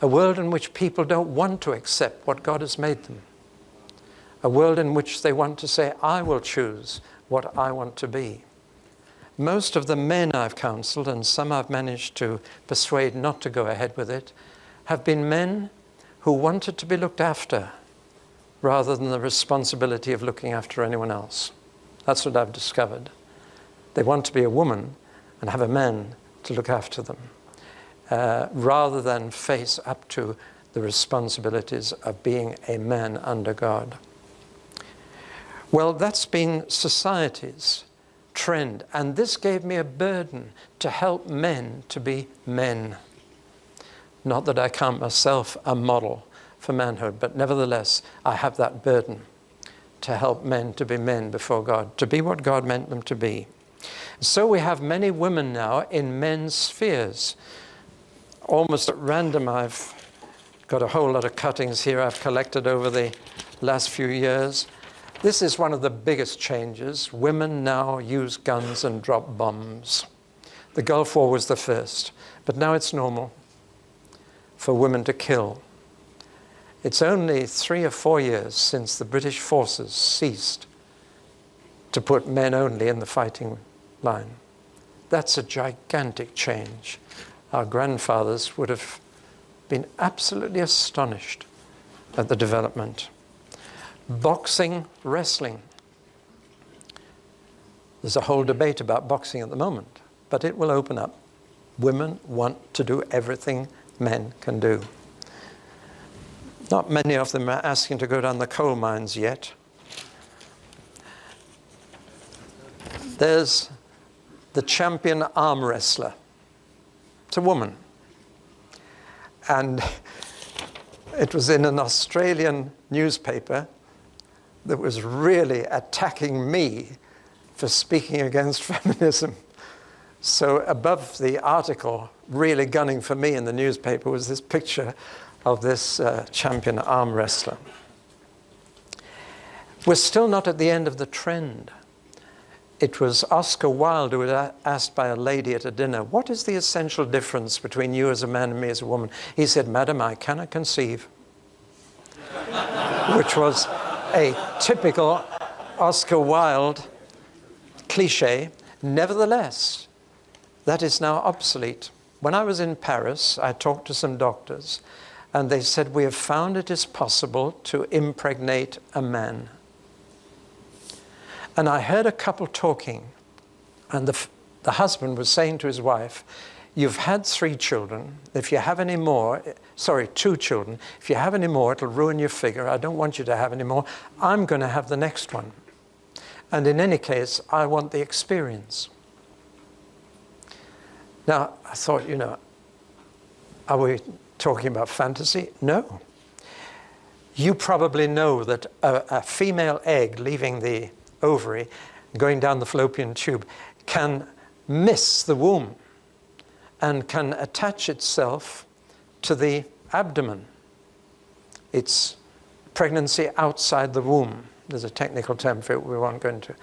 A world in which people don't want to accept what God has made them. A world in which they want to say, I will choose what I want to be. Most of the men I've counseled, and some I've managed to persuade not to go ahead with it, have been men who wanted to be looked after rather than the responsibility of looking after anyone else. That's what I've discovered. They want to be a woman and have a man to look after them, rather than face up to the responsibilities of being a man under God. Well, that's been society's trend, and this gave me a burden to help men to be men. Not that I count myself a model for manhood, but nevertheless, I have that burden to help men to be men before God, to be what God meant them to be. So we have many women now in men's spheres. Almost at random, I've got a whole lot of cuttings here I've collected over the last few years. This is one of the biggest changes. Women now use guns and drop bombs. The Gulf War was the first, but now it's normal for women to kill. It's only 3 or 4 years since the British forces ceased to put men only in the fighting line. That's a gigantic change. Our grandfathers would have been absolutely astonished at the development. Boxing, wrestling. There's a whole debate about boxing at the moment, but it will open up. Women want to do everything men can do. Not many of them are asking to go down the coal mines yet. There's the champion arm wrestler. It's a woman. And it was in an Australian newspaper that was really attacking me for speaking against feminism. So above the article, really gunning for me in the newspaper, was this picture of this champion arm wrestler. We're still not at the end of the trend. It was Oscar Wilde who was asked by a lady at a dinner, what is the essential difference between you as a man and me as a woman? He said, Madam, I cannot conceive. Which was a typical Oscar Wilde cliche. Nevertheless, that is now obsolete. When I was in Paris, I talked to some doctors, and they said, we have found it is possible to impregnate a man. And I heard a couple talking, and the husband was saying to his wife, you've had 3 children. If you have any more, sorry, 2 children. If you have any more, it'll ruin your figure. I don't want you to have any more. I'm going to have the next one. And in any case, I want the experience. Now, I thought, you know, are we talking about fantasy? No. You probably know that a female egg leaving the ovary, going down the fallopian tube, can miss the womb and can attach itself to the abdomen. It's pregnancy outside the womb. There's a technical term for it we won't go into.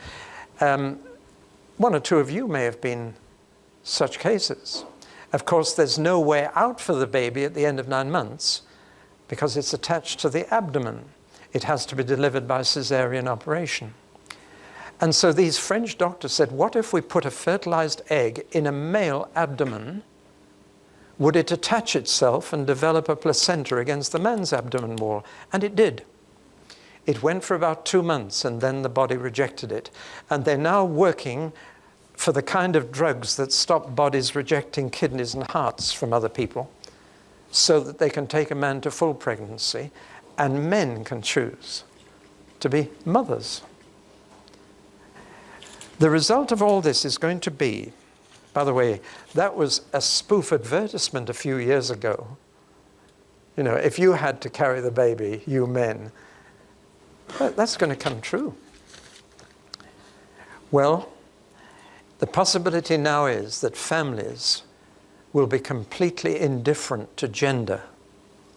1 or 2 of you may have been such cases. Of course, there's no way out for the baby at the end of 9 months because it's attached to the abdomen. It has to be delivered by cesarean operation. And so these French doctors said, what if we put a fertilized egg in a male abdomen? Would it attach itself and develop a placenta against the man's abdomen wall? And it did. It went for about 2 months, and then the body rejected it. And they're now working for the kind of drugs that stop bodies rejecting kidneys and hearts from other people, so that they can take a man to full pregnancy, and men can choose to be mothers. The result of all this is going to be, by the way, that was a spoof advertisement a few years ago. You know, if you had to carry the baby, you men, that's going to come true. Well, the possibility now is that families will be completely indifferent to gender.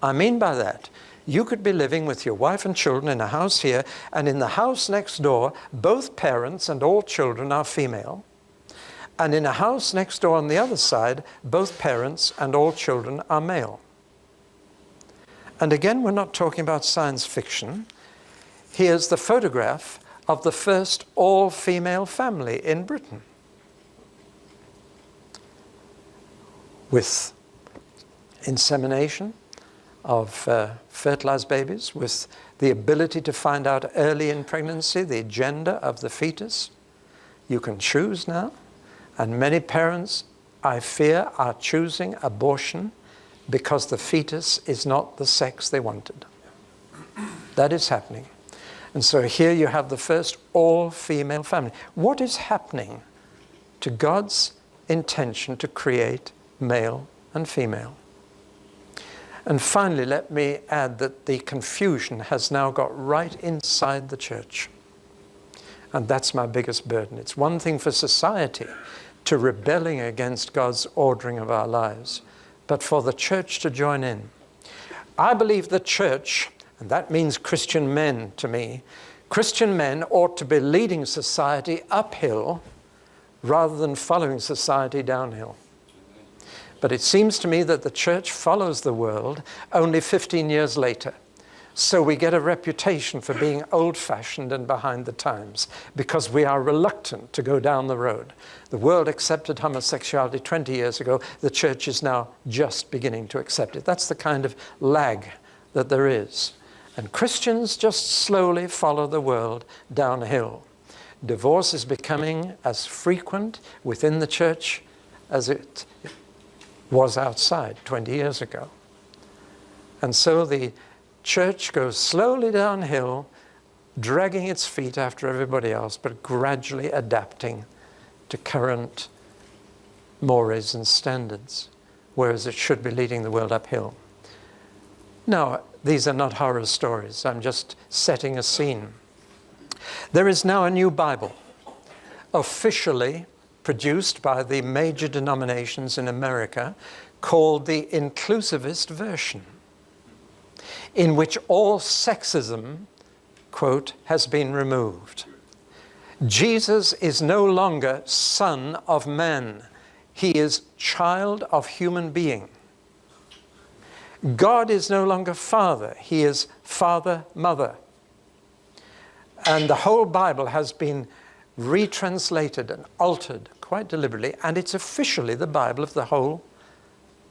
I mean by that, you could be living with your wife and children in a house here, and in the house next door, both parents and all children are female. And in a house next door on the other side, both parents and all children are male. And again, we're not talking about science fiction. Here's the photograph of the first all-female family in Britain, with insemination of fertilized babies, with the ability to find out early in pregnancy the gender of the fetus. You can choose now. And many parents, I fear, are choosing abortion because the fetus is not the sex they wanted. That is happening. And so here you have the first all-female family. What is happening to God's intention to create male and female? And finally, let me add that the confusion has now got right inside the church. And that's my biggest burden. It's one thing for society to rebelling against God's ordering of our lives, but for the church to join in. I believe the church, and that means Christian men to me, Christian men ought to be leading society uphill rather than following society downhill. But it seems to me that the church follows the world only 15 years later. So we get a reputation for being old-fashioned and behind the times because we are reluctant to go down the road. The world accepted homosexuality 20 years ago. The church is now just beginning to accept it. That's the kind of lag that there is. And Christians just slowly follow the world downhill. Divorce is becoming as frequent within the church as it was outside 20 years ago. And so the church goes slowly downhill, dragging its feet after everybody else, but gradually adapting to current mores and standards, whereas it should be leading the world uphill. Now, these are not horror stories. I'm just setting a scene. There is now a new Bible, officially produced by the major denominations in America, called the Inclusivist Version, in which all sexism, quote, has been removed. Jesus is no longer son of man. He is child of human being. God is no longer father. He is father, mother. And the whole Bible has been retranslated and altered quite deliberately, and it's officially the Bible of the whole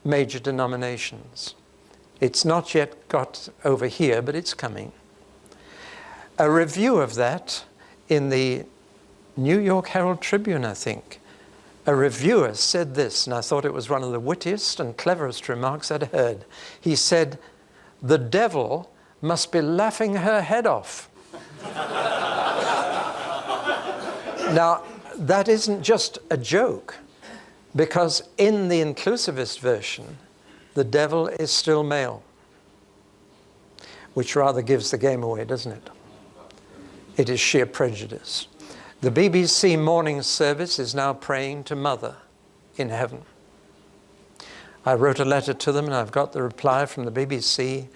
major denominations. It's not yet got over here, but it's coming. A review of that in the New York Herald Tribune, I think, a reviewer said this, and I thought it was one of the wittiest and cleverest remarks I'd heard. He said, "The devil must be laughing her head off." Now, that isn't just a joke, because in the inclusivist version, the devil is still male, which rather gives the game away, doesn't it? It is sheer prejudice. The BBC morning service is now praying to Mother in heaven. I wrote a letter to them, and I've got the reply from the BBC.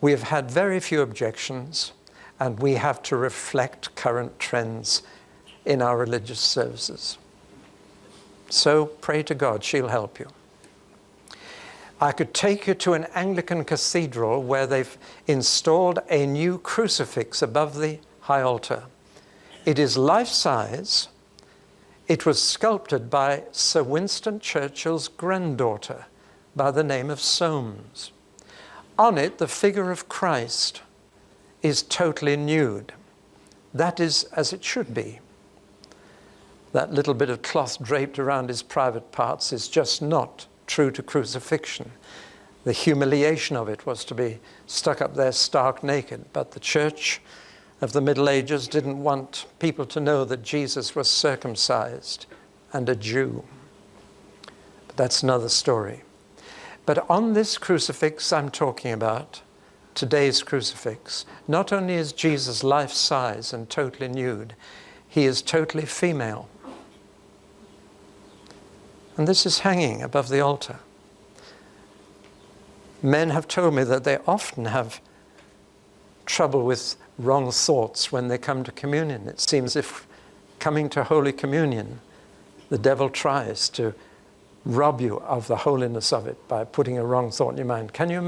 We have had very few objections, and we have to reflect current trends in our religious services. So pray to God, she'll help you. I could take you to an Anglican cathedral where they've installed a new crucifix above the high altar. It is life-size. It was sculpted by Sir Winston Churchill's granddaughter by the name of Soames. On it, the figure of Christ is totally nude. That is as it should be. That little bit of cloth draped around his private parts is just not true to crucifixion. The humiliation of it was to be stuck up there stark naked, but the church of the Middle Ages didn't want people to know that Jesus was circumcised and a Jew. But that's another story. But on this crucifix I'm talking about, today's crucifix, not only is Jesus life-size and totally nude, he is totally female. And this is hanging above the altar. Men have told me that they often have trouble with wrong thoughts when they come to communion. It seems if coming to Holy Communion, the devil tries to rob you of the holiness of it by putting a wrong thought in your mind. Can you